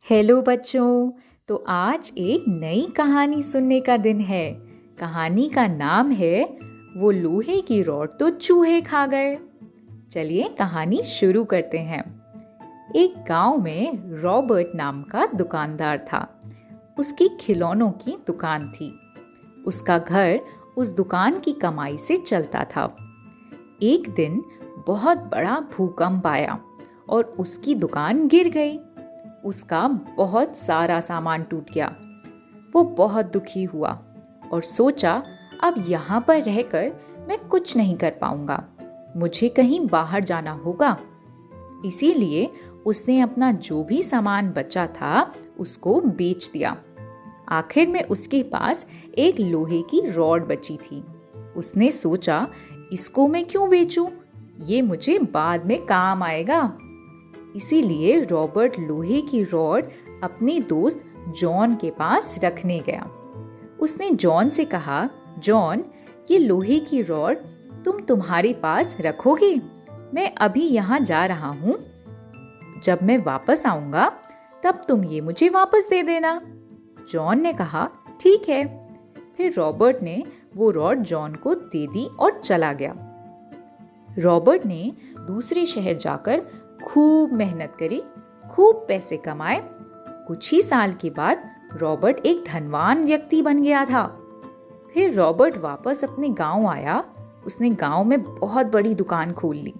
Hello बच्चों। तो आज एक नई कहानी सुनने का दिन है। कहानी का नाम है वो लोहे की रॉड तो चूहे खा गए। चलिए कहानी शुरू करते हैं। एक गांव में रॉबर्ट नाम का दुकानदार था। उसकी खिलौनों की दुकान थी। उसका घर उस दुकान की कमाई से चलता था। एक दिन बहुत बड़ा भूकंप आया और उसकी दुकान गिर गई। उसका बहुत सारा सामान टूट गया। वो बहुत दुखी हुआ और सोचा अब यहाँ पर रहकर मैं कुछ नहीं कर पाऊंगा, मुझे कहीं बाहर जाना होगा। इसीलिए उसने अपना जो भी सामान बचा था उसको बेच दिया। आखिर में उसके पास एक लोहे की रॉड बची थी। उसने सोचा इसको मैं क्यों बेचूं, ये मुझे बाद में काम आएगा। इसीलिए रॉबर्ट लोहे की रॉड अपने दोस्त जॉन के पास रखने गया। उसने जॉन से कहा, जॉन, ये लोहे की रॉड तुम तुम्हारे पास रखोगे? मैं अभी यहाँ जा रहा हूँ। जब मैं वापस आऊंगा तब तुम ये मुझे वापस दे देना। जॉन ने कहा, ठीक है। फिर रॉबर्ट ने वो रॉड जॉन को दे दी और चला गया। रॉबर्ट ने दूसरे शहर जाकर खूब मेहनत करी, खूब पैसे कमाए। कुछ ही साल के बाद रॉबर्ट एक धनवान व्यक्ति बन गया था। फिर रॉबर्ट वापस अपने गांव आया। उसने गांव में बहुत बड़ी दुकान खोल ली।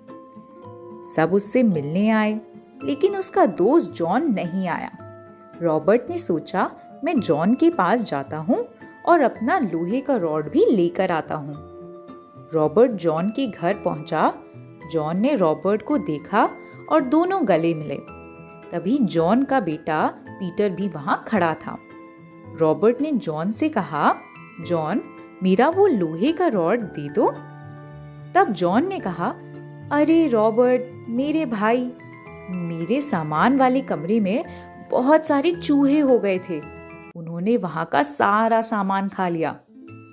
सब उससे मिलने आए, लेकिन उसका दोस्त जॉन नहीं आया। रॉबर्ट ने सोचा मैं जॉन के पास जाता हूँ और अपना लोहे का रॉड भी लेकर आता हूँ। रॉबर्ट जॉन के घर पहुंचा। जॉन ने रॉबर्ट को देखा और दोनों गले मिले। तभी जॉन का बेटा पीटर भी वहां खड़ा था। रॉबर्ट ने जॉन से कहा, जॉन, मेरा वो लोहे का रॉड दे दो। तब जॉन ने कहा, अरे रॉबर्ट, मेरे भाई, मेरे सामान वाले कमरे में बहुत सारे चूहे हो गए थे। उन्होंने वहां का सारा सामान खा लिया।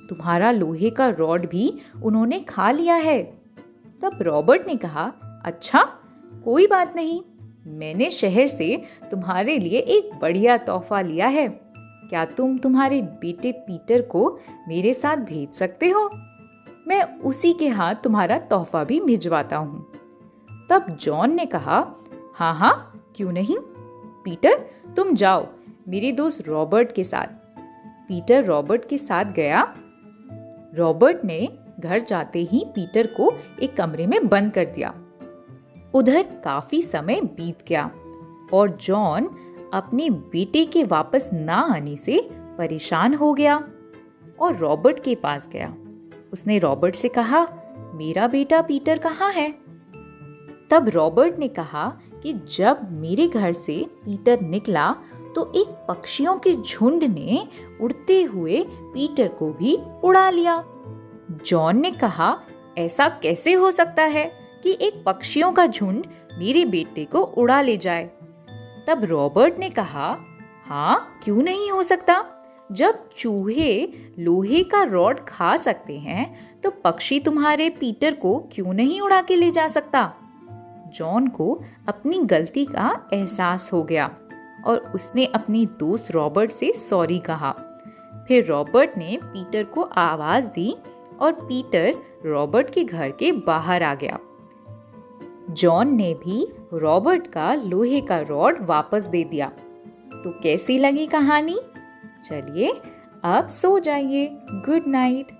तुम्हारा लोहे का रॉड भी उन्होंने खा लिया है। तब रॉबर्ट ने कहा, अच्छा, कोई बात नहीं, मैंने शहर से तुम्हारे लिए एक बढ़िया तोहफा लिया है। क्या तुम तुम्हारे बेटे पीटर को मेरे साथ भेज सकते हो? मैं उसी के हाथ तुम्हारा तोहफा भी भिजवाता हूँ। तब जॉन ने कहा, हाँ हाँ, क्यों नहीं। पीटर, तुम जाओ मेरे दोस्त रॉबर्ट के साथ। पीटर रॉबर्ट के साथ गया। रॉबर्ट ने घर जाते ही पीटर को एक कमरे में बंद कर दिया। उधर काफी समय बीत गया और जॉन अपने बेटे के वापस ना आने से परेशान हो गया और रॉबर्ट के पास गया। उसने रॉबर्ट से कहा, मेरा बेटा पीटर कहाँ है? तब रॉबर्ट ने कहा कि जब मेरे घर से पीटर निकला तो एक पक्षियों के झुंड ने उड़ते हुए पीटर को भी उड़ा लिया। जॉन ने कहा, ऐसा कैसे हो सकता है कि एक पक्षियों का झुंड मेरे बेटे को उड़ा ले जाए? तब रॉबर्ट ने कहा, हाँ, क्यों नहीं हो सकता। जब चूहे लोहे का रॉड खा सकते हैं तो पक्षी तुम्हारे पीटर को क्यों नहीं उड़ा के ले जा सकता? जॉन को अपनी गलती का एहसास हो गया और उसने अपने दोस्त रॉबर्ट से सॉरी कहा। फिर रॉबर्ट ने पीटर को आवाज दी और पीटर रॉबर्ट के घर के बाहर आ गया। जॉन ने भी रॉबर्ट का लोहे का रॉड वापस दे दिया। तो कैसी लगी कहानी? चलिए अब सो जाइए। Good night.